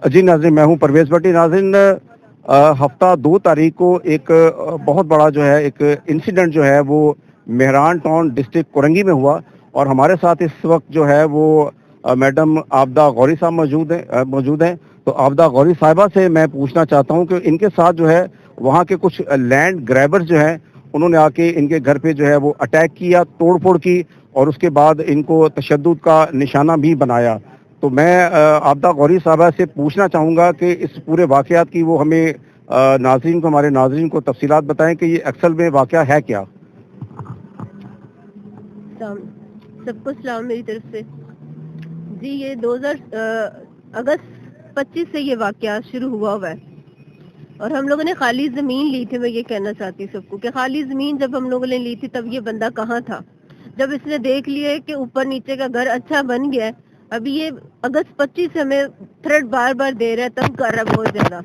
जी नाज़रीन, मैं हूँ परवेज़ भट्टी। नाज़रीन, हफ्ता 2 तारीख को एक बहुत बड़ा जो है एक इंसिडेंट जो है वो मेहरान टाउन डिस्ट्रिक्ट कोरंगी में हुआ, और हमारे साथ इस वक्त जो है वो मैडम आबदा गौरी साहब मौजूद हैं। तो आबदा गौरी साहिबा से मैं पूछना चाहता हूँ कि इनके साथ जो है वहाँ के कुछ लैंड ग्रैबर्स जो हैं, उन्होंने आके इनके घर पे जो है वो अटैक किया, तोड़-फोड़ की, और उसके बाद इनको तशद्दुद का निशाना भी बनाया। तो मैं आबदा गौरी साहबा से पूछना चाहूँगा कि इस पूरे वाक़यात की वो हमें हमारे नाज़रीन को तफ़सीलात बताएं कि ये अक्सर में वाक़या है क्या? सबको सलाम मेरी तरफ से। जी, ये 2000 अगस्त 25 से ये वाक़या शुरू हुआ है, और हम लोगों ने खाली ज़मीन ली थी। मैं ये कहना चाहती हूँ सबको कि खाली ज़मीन जब हम लोगों ने ली थी तब ये बंदा कहाँ था। जब इसने देख लिया कि ऊपर नीचे का घर अच्छा बन गया है, अभी ये अगस्त 25 से हमें थ्रेट बार बार दे रहा है, तंग कर रहा है बहुत ज्यादा,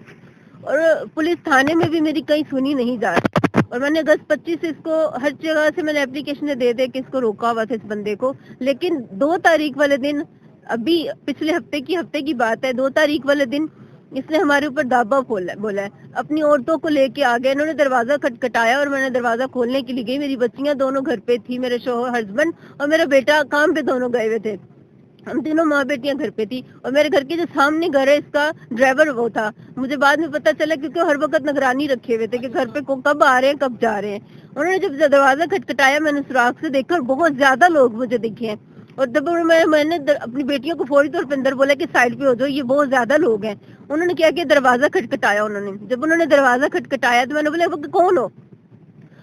और पुलिस थाने में भी मेरी कहीं सुनी नहीं जा रही। और मैंने अगस्त 25 से इसको हर जगह से मैंने एप्लीकेशन दे दे के इसको रोका हुआ था इस बंदे को, लेकिन 2 तारीख वाले दिन, अभी पिछले हफ्ते की बात है, 2 तारीख वाले दिन इसने हमारे ऊपर दावा बोला है। अपनी औरतों को लेके आ गए, इन्होंने दरवाजा खटखटाया और मैंने दरवाजा खोलने के लिए गई। मेरी बच्चियां दोनों घर पे थी, मेरे शोहर हस्बैंड और मेरा बेटा काम पे दोनों गए हुए थे। हम तीनों माँ बेटियां घर पे थी, और मेरे घर के जो सामने घर है इसका ड्राइवर वो था। मुझे बाद में पता चला क्योंकि हर वक्त निगरानी रखे हुए थे कि घर पे कब आ रहे हैं कब जा रहे हैं। उन्होंने जब दरवाजा खटखटाया, मैंने सुराख से देखा और बहुत ज्यादा लोग मुझे दिखे हैं, और जब मैंने अपनी बेटियों को फौरी तौर पर अंदर बोला कि साइड पे हो जाओ, ये बहुत ज्यादा लोग हैं। उन्होंने क्या किया, दरवाजा खटखटाया। जब उन्होंने दरवाजा खटखटाया तो मैंने बोला वो कौन हो।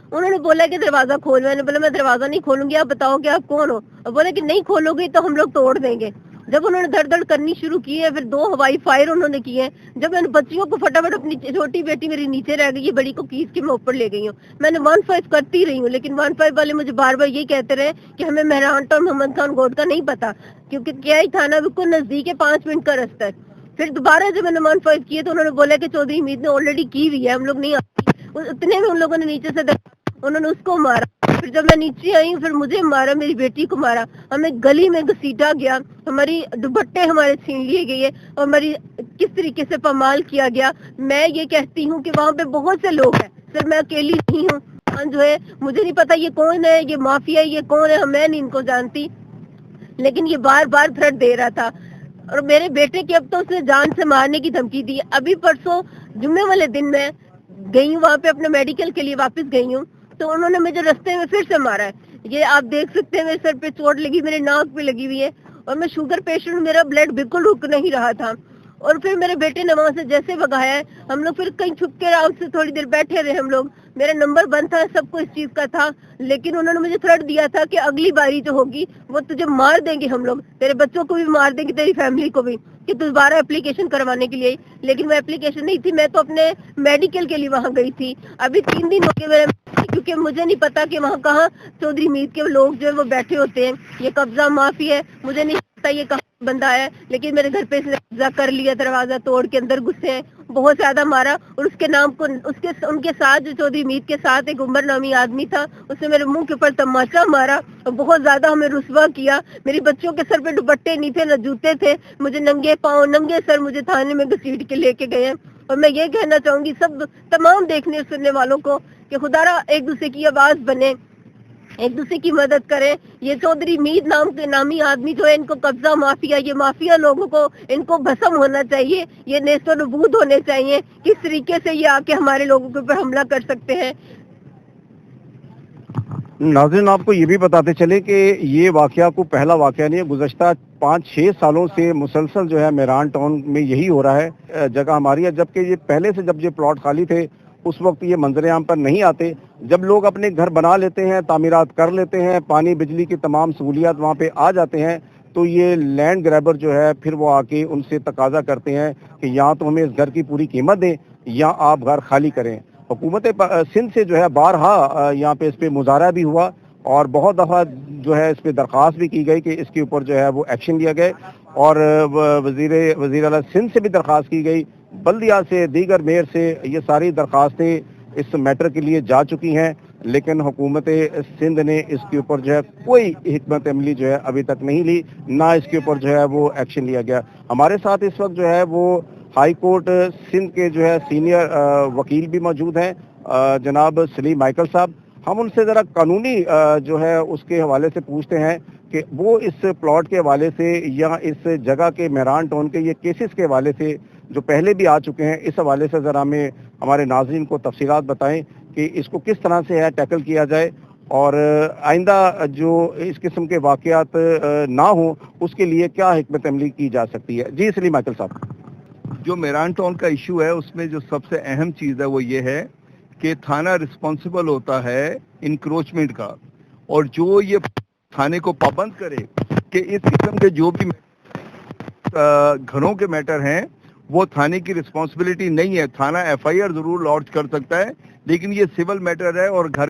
उन्होंने बोला कि दरवाजा खोल। मैंने बोला मैं दरवाजा नहीं खोलूंगी, आप बताओ कि आप कौन हो। और बोले कि नहीं खोलोगे तो हम लोग तोड़ देंगे। जब उन्होंने धड़ धड़ करनी शुरू की है, फिर 2 हवाई फायर उन्होंने किए हैं। जब मैंने बच्चियों को फटाफट, अपनी छोटी बेटी मेरी नीचे रह गई, बड़ी को खींच के मैं ऊपर ले गई हूँ। मैंने 15 करती रही हूँ, लेकिन 15 वाले मुझे बार बार ये कहते रहे कि हमें मेहरान टाउन मोहम्मद खान गोड का नहीं पता, क्योंकि क्या ही थाना बिल्कुल नजदीक है, 5 मिनट का रास्ता है। फिर दोबारा जब मैंने 15 किए तो उन्होंने बोला कि चौधरी मीत ने ऑलरेडी की हुई है, हम लोग नहीं आती। उतने में उन लोगों ने नीचे से उन्होंने उसको मारा। फिर जब मैं नीचे आई, फिर मुझे मारा, मेरी बेटी को मारा, हमें गली में घसीटा गया, हमारी दुपट्टे हमारे छीन लिए गए, और हमारी किस तरीके से पमाल किया गया। मैं ये कहती हूँ कि वहाँ पे बहुत से लोग हैं, सिर्फ मैं अकेली नहीं हूँ। जो है मुझे नहीं पता ये कौन है, ये माफिया है, ये कौन है, मैं नहीं इनको जानती, लेकिन ये बार बार थ्रेट दे रहा था। और मेरे बेटे की अब तो उसने जान से मारने की धमकी दी। अभी परसों जुम्मे वाले दिन मैं गई हूँ वहाँ पे, अपने मेडिकल के लिए वापस गई हूँ, तो उन्होंने मुझे रास्ते में फिर से मारा है। ये आप देख सकते हैं, मेरे सर पे चोट लगी, मेरे नाक पे लगी हुई है, और मैं शुगर पेशेंट, मेरा ब्लड बिल्कुल रुक नहीं रहा था। और फिर मेरे बेटे ने वहां से जैसे भगाया है, हम लोग फिर कहीं छुप के राउंड से थोड़ी देर बैठे रहे हम लोग। मेरा नंबर बंद था, सबको इस चीज का था, लेकिन उन्होंने मुझे थ्रेट दिया था कि अगली बारी जो होगी वो तुझे मार देंगे, हम लोग तेरे बच्चों को भी मार देंगे, तेरी फैमिली को भी, कि दोबारा एप्लीकेशन करवाने के लिए। लेकिन वो एप्लीकेशन नहीं थी, मैं तो अपने मेडिकल के लिए वहां गई थी। अभी 3 दिन हो गए मेरे, क्योंकि मुझे नहीं पता कि वहाँ कहाँ चौधरी मीत के लोग जो है वो बैठे होते हैं। ये कब्जा माफी है, मुझे नहीं पता ये कहाँ बंदा है, लेकिन मेरे घर पे इसने कब्जा कर लिया, दरवाजा तोड़ के अंदर घुसे हैं, बहुत ज्यादा मारा। और उसके नाम को उनके साथ जो चौधरी मीत के साथ एक उमर नामी आदमी था, उसने मेरे मुंह के ऊपर तमाचा मारा और बहुत ज्यादा हमें रुस्वा किया। मेरी बच्चियों के सर पे दुपट्टे नहीं थे, न जूते थे, मुझे नंगे पाँव नंगे सर मुझे थाने में घसीट के लेके गए हैं। और मैं ये कहना चाहूंगी सब तमाम देखने सुनने वालों को कि खुदारा एक दूसरे की आवाज बने, एक दूसरे की मदद करें। ये चौधरी मीत नाम के नामी आदमी जो है, इनको कब्जा माफिया, ये माफिया लोगों को इनको भस्म होना चाहिए, ये नेस्तो नबूद होने चाहिए। किस तरीके से ये आके हमारे लोगों के ऊपर हमला कर सकते हैं। नाज़रीन, आपको ये भी बताते चले कि ये वाक़या को पहला वाक़या नहीं है, गुज़श्ता 5-6 सालों से मुसलसल जो है मेहरान टाउन में यही हो रहा है। जगह हमारी है, जबकि ये पहले से जब ये प्लॉट खाली थे उस वक्त ये मंजर आम पर नहीं आते। जब लोग अपने घर बना लेते हैं, तामीरात कर लेते हैं, पानी बिजली की तमाम सहूलियात वहाँ पे आ जाते हैं, तो ये लैंड ग्रैबर जो है फिर वो आके उनसे तकाजा करते हैं कि या तो हमें इस घर की पूरी कीमत दें या आप घर खाली करें। हुकूमत सिंध से जो है बारहा यहाँ पे इस पे मुजाहरा भी हुआ, और बहुत दफ़ा जो है इस पे दरख्वास्त भी की गई कि इसके ऊपर जो है वो एक्शन लिया गया, और वज़ीर आला सिंध से भी दरख्वास्त की गई, बल्दिया से, दीगर मेयर से, ये सारी दरख्वास्तें इस मैटर के लिए जा चुकी हैं, लेकिन हुकूमत सिंध ने इसके ऊपर जो है कोई हिकमत अमली जो है अभी तक नहीं ली, ना इसके ऊपर जो है वो एक्शन लिया गया। हमारे साथ इस वक्त जो है वो ہائی کورٹ سندھ کے جو ہے سینئر وکیل بھی موجود ہیں جناب سلیم مائیکل صاحب. ہم ان سے ذرا قانونی جو ہے اس کے حوالے سے پوچھتے ہیں کہ وہ اس پلاٹ کے حوالے سے یا اس جگہ کے مہران ٹاؤن کے یہ کیسز کے حوالے سے جو پہلے بھی آ چکے ہیں اس حوالے سے ذرا ہمیں ہمارے ناظرین کو تفصیلات بتائیں کہ اس کو کس طرح سے ہے ٹیکل کیا جائے اور آئندہ جو اس قسم کے واقعات نہ ہوں اس کے لیے کیا حکمت عملی کی جا سکتی ہے. جی سلیم مائیکل صاحب. جو میران ٹاؤن کا ایشو ہے اس میں جو سب سے اہم چیز ہے وہ یہ ہے کہ تھانہ رسپانسبل ہوتا ہے انکروچمنٹ کا, اور جو یہ تھانے کو پابند کرے کہ اس قسم کے جو بھی گھروں کے میٹر ہیں وہ تھانے کی رسپانسبلٹی نہیں ہے. تھانہ ایف آئی آر ضرور لانچ کر سکتا ہے لیکن یہ سول میٹر ہے اور گھر